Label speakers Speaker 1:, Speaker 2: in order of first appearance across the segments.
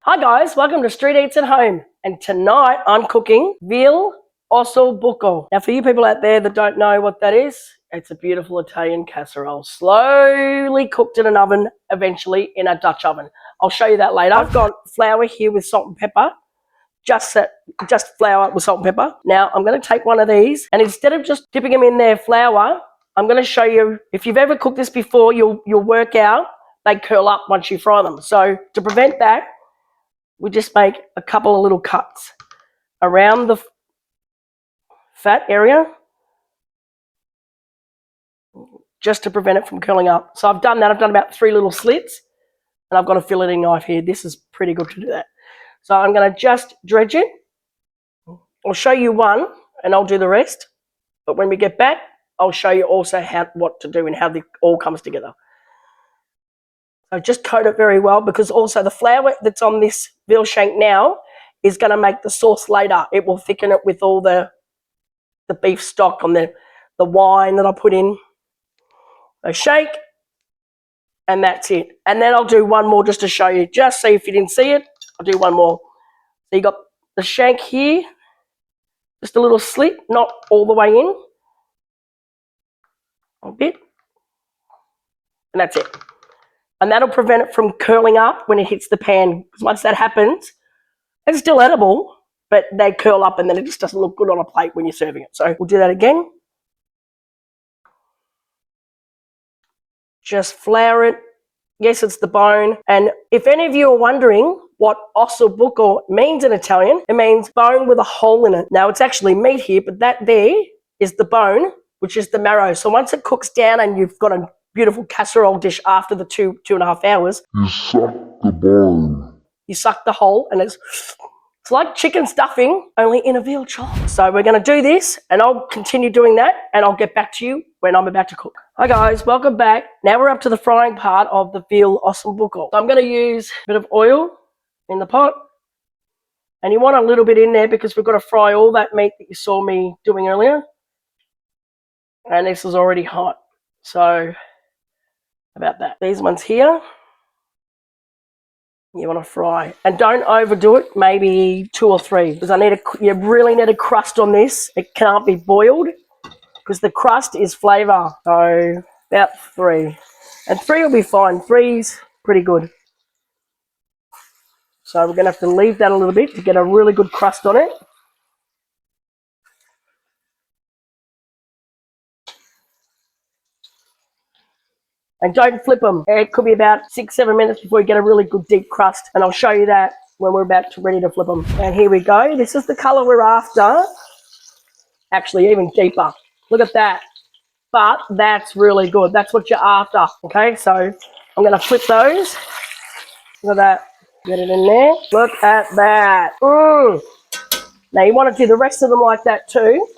Speaker 1: Hi guys, welcome to Street Eats at Home, and tonight I'm cooking veal Osso Bucco. Now for you people out there that don't know what that is, it's a beautiful Italian casserole, slowly cooked in an oven, eventually in a Dutch oven. I'll show you that later. I've got flour here with salt and pepper, just flour with salt and pepper. Now I'm going to take one of these, and instead of just dipping them in their flour, I'm going to show you, if you've ever cooked this before, you'll work out they curl up once you fry them. So to prevent that, we just make a couple of little cuts around the fat area just to prevent it from curling up. So I've done that. I've done about 3 little slits, and I've got a filleting knife here. This is pretty good to do that. So I'm going to just dredge it. I'll show you one, and I'll do the rest. But when we get back, I'll show you also what to do and how it all comes together. So just coat it very well, because also the flour that's on this veal shank now is going to make the sauce later. It will thicken it with all the beef stock on the wine that I put in. So shake, and that's it. And then I'll do one more just to show you, just so if you didn't see it, I'll do one more. So you got the shank here, just a little slit, not all the way in, a bit, and that's it. And that'll prevent it from curling up when it hits the pan, because once that happens, it's still edible, but they curl up and then it just doesn't look good on a plate when you're serving it. So we'll do that again. Just flour it. Yes, it's the bone. And if any of you are wondering what osso bucco means in Italian, it means bone with a hole in it. Now, it's actually meat here, but that there is the bone, which is the marrow. So once it cooks down and you've got a beautiful casserole dish after the 2.5 hours,
Speaker 2: you suck the bone.
Speaker 1: You suck the whole, and it's like chicken stuffing, only in a veal chop. So we're going to do this, and I'll continue doing that, and I'll get back to you when I'm about to cook. Hi guys, welcome back. Now we're up to the frying part of the veal osso bucco. So I'm going to use a bit of oil in the pot, and you want a little bit in there because we've got to fry all that meat that you saw me doing earlier. And this is already hot, so about that. These ones here, you want to fry, and don't overdo it, maybe 2 or 3, because you really need a crust on this. It can't be boiled because the crust is flavour. So about 3, and 3 will be fine. 3's pretty good. So we're going to have to leave that a little bit to get a really good crust on it. And don't flip them. It could be about 6-7 minutes before you get a really good deep crust. And I'll show you that when we're ready to flip them. And here we go. This is the colour we're after. Actually, even deeper. Look at that. But that's really good. That's what you're after. Okay, so I'm going to flip those. Look at that. Get it in there. Look at that. Now you want to do the rest of them like that too.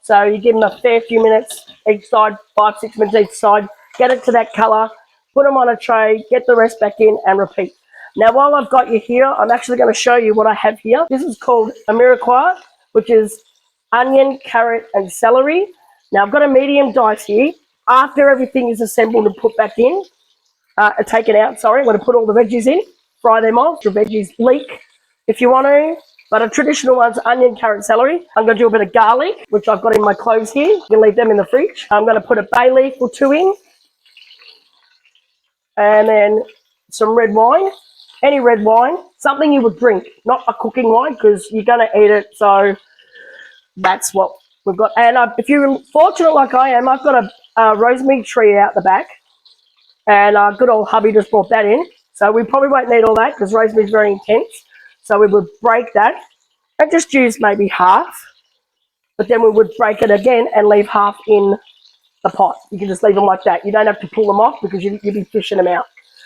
Speaker 1: So you give them a fair few minutes each side, 5-6 minutes each side. Get it to that colour, put them on a tray, get the rest back in, and repeat. Now, while I've got you here, I'm actually going to show you what I have here. This is called a mirepoix, which is onion, carrot, and celery. Now, I've got a medium dice here. After everything is assembled and put back in, taken out, sorry, I'm going to put all the veggies in, fry them off. The veggies leak if you want to. But a traditional one's onion, carrot, celery. I'm going to do a bit of garlic, which I've got in my cloves here. You can leave them in the fridge. I'm going to put a bay leaf or 2 in. And then some red wine, any red wine, something you would drink, not a cooking wine, because you're going to eat it. So that's what we've got. And if you're fortunate like I am, I've got a rosemary tree out the back, and good old hubby just brought that in. So we probably won't need all that because rosemary is very intense. So we would break that and just use maybe half, but then we would break it again and leave half in the pot. You can just leave them like that. You don't have to pull them off because you'll be fishing them out.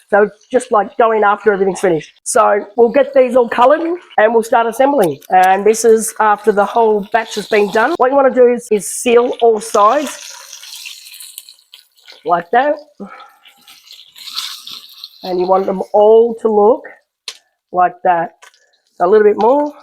Speaker 1: So it's just like going after everything's finished. So we'll get these all coloured and we'll start assembling. And this is after the whole batch has been done. What you want to do is seal all sides like that. And you want them all to look like that. So a little bit more.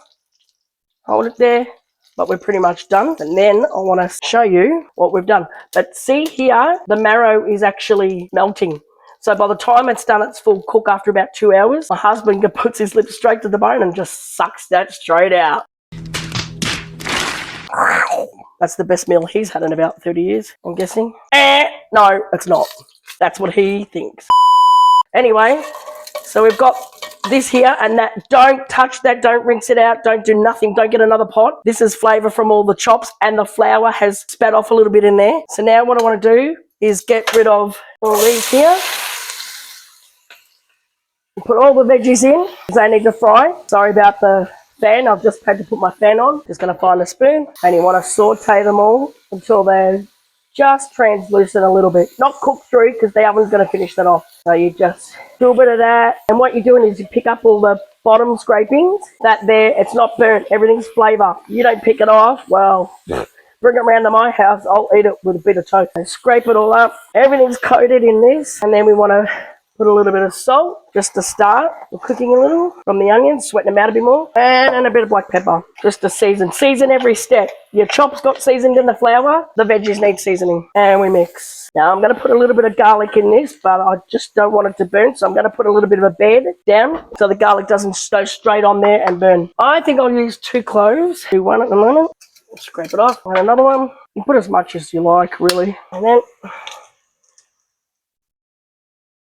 Speaker 1: Hold it there. but we're pretty much done. And then I want to show you what we've done. But see here, the marrow is actually melting. So by the time it's done its full cook after about 2 hours, my husband puts his lips straight to the bone and just sucks that straight out. That's the best meal he's had in about 30 years, I'm guessing. No, it's not. That's what he thinks. Anyway, so we've got this here and that. Don't touch that. Don't rinse it out. Don't do nothing. Don't get another pot. This is flavour from all the chops and the flour has spat off a little bit in there. So now what I want to do is get rid of all these here. Put all the veggies in because they need to fry. Sorry about the fan. I've just had to put my fan on. Just going to find a spoon. And you want to saute them all until they're just translucent a little bit. Not cooked through because the oven's going to finish that off. So you just do a bit of that. And what you're doing is you pick up all the bottom scrapings. That there, it's not burnt. Everything's flavour. You don't pick it off. Well, bring it around to my house. I'll eat it with a bit of toast. And scrape it all up. Everything's coated in this. And then we want to put a little bit of salt just to start. We're cooking a little from the onions, sweating them out a bit more. And a bit of black pepper just to season. Season every step. Your chops got seasoned in the flour. The veggies need seasoning. And we mix. Now I'm going to put a little bit of garlic in this, but I just don't want it to burn. So I'm going to put a little bit of a bed down so the garlic doesn't go straight on there and burn. I think I'll use 2 cloves. Do one at the moment. Scrape it off. And another one. You put as much as you like, really. And then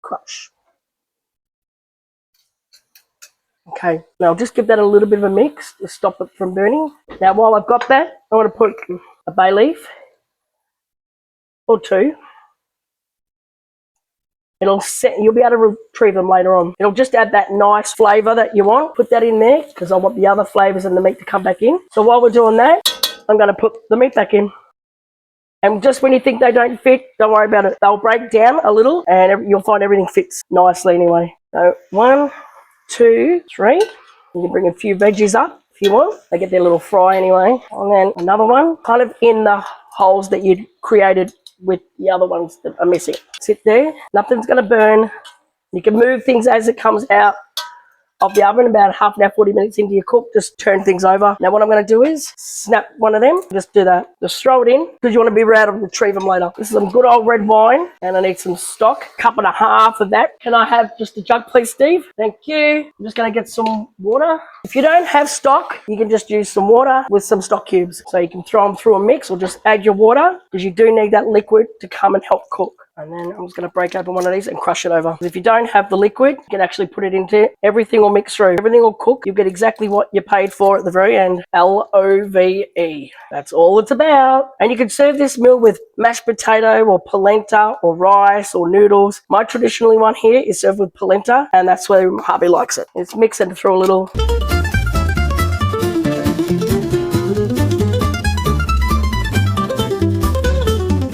Speaker 1: crush. Okay, now I'll just give that a little bit of a mix to stop it from burning. Now while I've got that, I want to put a bay leaf or 2. It'll set, you'll be able to retrieve them later on. It'll just add that nice flavour that you want. Put that in there because I want the other flavours and the meat to come back in. So while we're doing that, I'm going to put the meat back in. And just when you think they don't fit, don't worry about it. They'll break down a little and you'll find everything fits nicely anyway. So 1, 2, 3. You can bring a few veggies up if you want. They get their little fry anyway. And then another one, kind of in the holes that you created with the other ones that are missing. Sit there. Nothing's going to burn. You can move things as it comes out of the oven. About half an hour, 40 minutes into your cook, just turn things over. Now what I'm going to do is snap one of them. Just do that. Just throw it in because you want to be able to retrieve them later. This is some good old red wine and I need some stock. 1.5 cups of that. Can I have just a jug please, Steve? Thank you. I'm just going to get some water. If you don't have stock, you can just use some water with some stock cubes. So you can throw them through a mix or just add your water because you do need that liquid to come and help cook. And then I'm just going to break open one of these and crush it over. If you don't have the liquid, you can actually put it into it. Everything will mix through. Everything will cook. You'll get exactly what you paid for at the very end. LOVE. That's all it's about. And you can serve this meal with mashed potato or polenta or rice or noodles. My traditionally one here is served with polenta, and that's where hubby likes it. It's mix it through a little.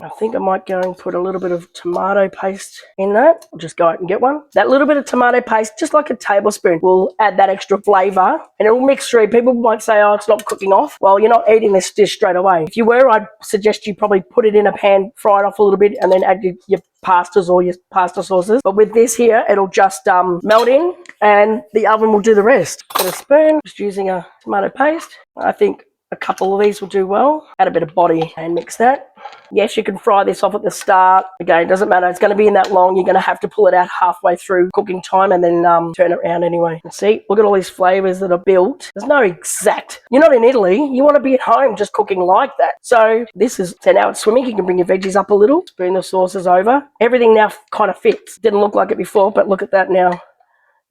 Speaker 1: I think I might go and put a little bit of tomato paste in that. I'll just go out and get one. That little bit of tomato paste, just like a tablespoon, will add that extra flavour and it will mix through. People might say, oh, it's not cooking off. Well, you're not eating this dish straight away. If you were, I'd suggest you probably put it in a pan, fry it off a little bit and then add your pastas or your pasta sauces. But with this here, it'll just melt in and the oven will do the rest. Get a spoon, just using a tomato paste. I think a couple of these will do well. Add a bit of body and mix that. Yes, you can fry this off at the start. Again, it doesn't matter. It's going to be in that long. You're going to have to pull it out halfway through cooking time and then turn it around anyway. And see, look at all these flavours that are built. There's no exact. You're not in Italy. You want to be at home just cooking like that. So this is, so now it's swimming. You can bring your veggies up a little. Spoon the sauces over. Everything now kind of fits. Didn't look like it before, but look at that now.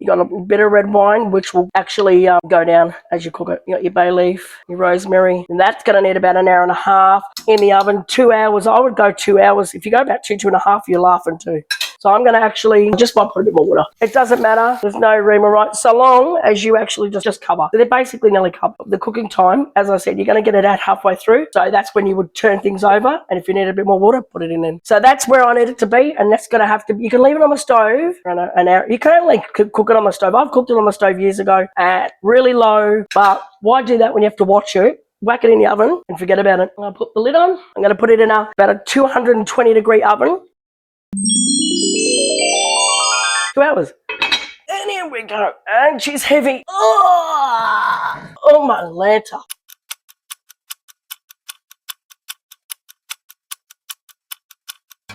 Speaker 1: You got a bit of red wine, which will actually go down as you cook it. You got your bay leaf, your rosemary, and that's going to need about 1.5 hours in the oven. 2 hours. I would go 2 hours. If you go about 2.5, you're laughing too. So I'm going to actually just might put a bit more water. It doesn't matter. There's no ream or right. So long as you actually just cover. So they're basically nearly covered. The cooking time, as I said, you're going to get it at halfway through. So that's when you would turn things over. And if you need a bit more water, put it in then. So that's where I need it to be. And that's going to have to, you can leave it on the stove for an hour. You can only cook it on the stove. I've cooked it on the stove years ago at really low. But why do that when you have to watch it? Whack it in the oven and forget about it. I'll put the lid on. I'm going to put it in about a 220 degree oven. 2 hours. And here we go. And she's heavy. Oh my Lanta.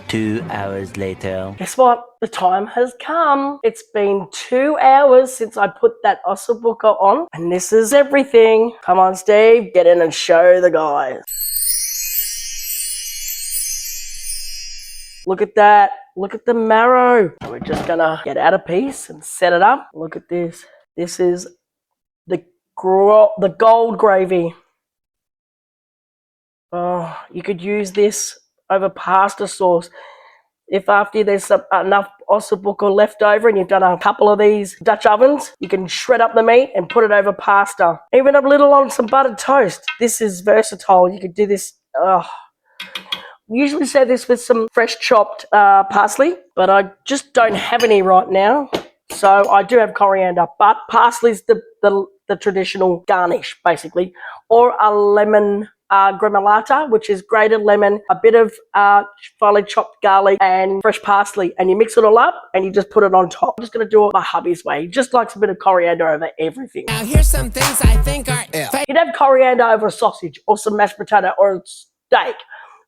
Speaker 3: 2 hours later.
Speaker 1: Guess what? The time has come. It's been 2 hours since I put that Osso Bucco on, and this is everything. Come on, Steve, get in and show the guys. Look at that. Look at the marrow. We're just gonna get out a piece and set it up. Look at this. This is the gold gravy. Oh, you could use this over pasta sauce. If after there's enough Osso Bucco left over and you've done a couple of these Dutch ovens, you can shred up the meat and put it over pasta. Even a little on some buttered toast. This is versatile. You could do this. Usually serve this with some fresh chopped parsley, but I just don't have any right now. So I do have coriander, but parsley's the traditional garnish, basically. Or a lemon gremolata, which is grated lemon, a bit of finely chopped garlic and fresh parsley, and you mix it all up and you just put it on top. I'm just going to do it my hubby's way. He just likes a bit of coriander over everything.
Speaker 4: Now here's some things I think are ill.
Speaker 1: You'd have coriander over a sausage or some mashed potato or a steak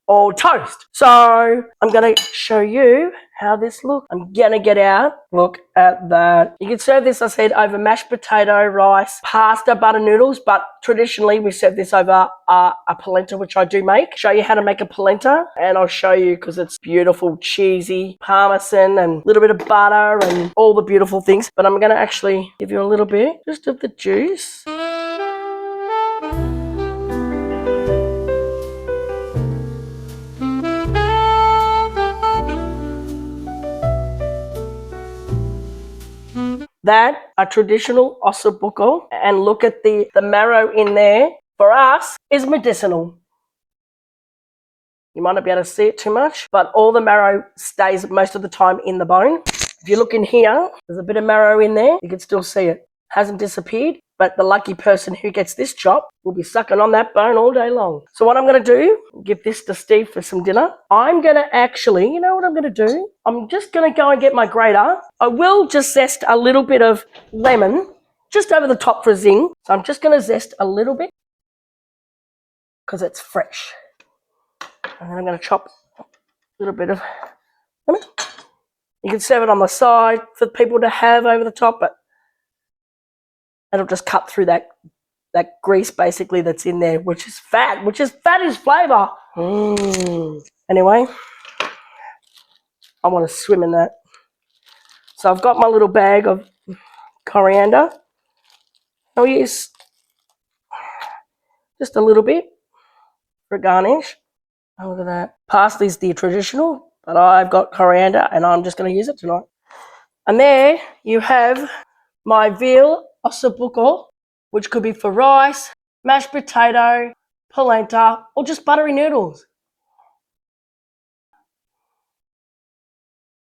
Speaker 1: or toast. So I'm going to show you how this looks. I'm going to get out. Look at that. You can serve this, I said, over mashed potato, rice, pasta, butter noodles, but traditionally we serve this over a polenta, which I do make. Show you how to make a polenta, and I'll show you because it's beautiful, cheesy, parmesan and a little bit of butter and all the beautiful things. But I'm going to actually give you a little bit just of the juice. That a traditional Osso Bucco, and look at the marrow in there, for us, is medicinal. You might not be able to see it too much, but all the marrow stays most of the time in the bone. If you look in here, there's a bit of marrow in there. You can still see it. Hasn't disappeared, but the lucky person who gets this chop will be sucking on that bone all day long. So what I'm going to do, give this to Steve for some dinner. I'm going to actually, you know what I'm going to do? I'm just going to go and get my grater. I will just zest a little bit of lemon just over the top for a zing. So I'm just going to zest a little bit because it's fresh. And then I'm going to chop a little bit of lemon. You can serve it on the side for people to have over the top, but it'll just cut through that grease basically that's in there, which is fat is flavour. Anyway, I want to swim in that. So I've got my little bag of coriander. I'll use just a little bit for a garnish. Oh, look at that. Parsley's the traditional, but I've got coriander and I'm just going to use it tonight. And there you have my veal Osso Bucco, which could be for rice, mashed potato, polenta, or just buttery noodles.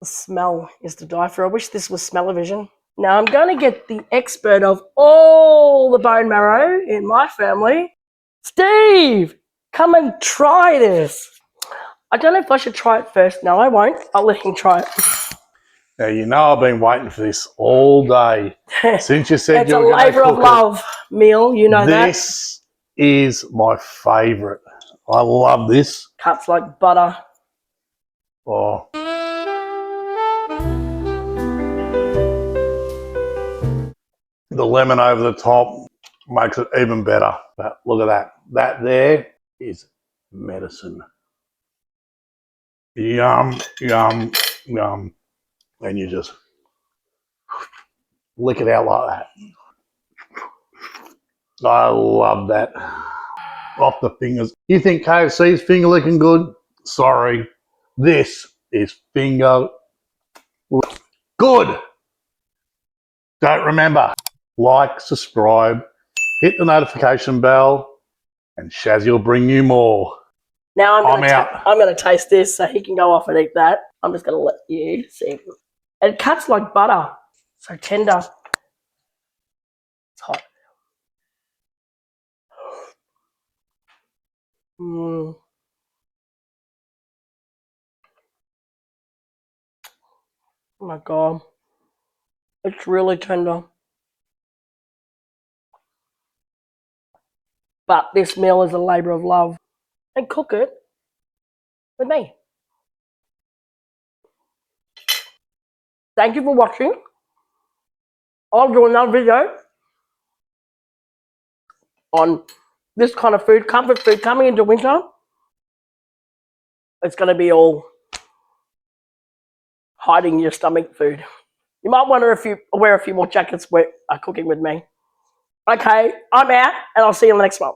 Speaker 1: The smell is to die for. I wish this was smell-o-vision. Now I'm going to get the expert of all the bone marrow in my family. Steve, come and try this. I don't know if I should try it first. No, I won't. I'll let him try it.
Speaker 5: Now, you know I've been waiting for this all day. Since you said
Speaker 1: It's
Speaker 5: you
Speaker 1: a
Speaker 5: were going to
Speaker 1: labour of
Speaker 5: cook
Speaker 1: love meal, you know
Speaker 5: it,
Speaker 1: that.
Speaker 5: this is my favourite. I love this.
Speaker 1: Cuts like butter.
Speaker 5: Oh. The lemon over the top makes it even better. But look at that. That there is medicine. Yum, yum, yum. And you just lick it out like that. I love that. Off the fingers. You think KFC's finger licking good? Sorry. This is finger good. Don't remember, like, subscribe, hit the notification bell, and Shazzy will bring you more.
Speaker 1: Now I'm
Speaker 5: out.
Speaker 1: going to taste this so he can go off and eat that. I'm just going to let you see. It cuts like butter. So tender. It's hot. Oh my God. It's really tender. But this meal is a labour of love. And cook it with me. Thank you for watching. I'll do another video on this kind of food, comfort food coming into winter. It's going to be all hiding your stomach food. You might wonder if you wear a few more jackets cooking with me. Okay, I'm out, and I'll see you in the next one.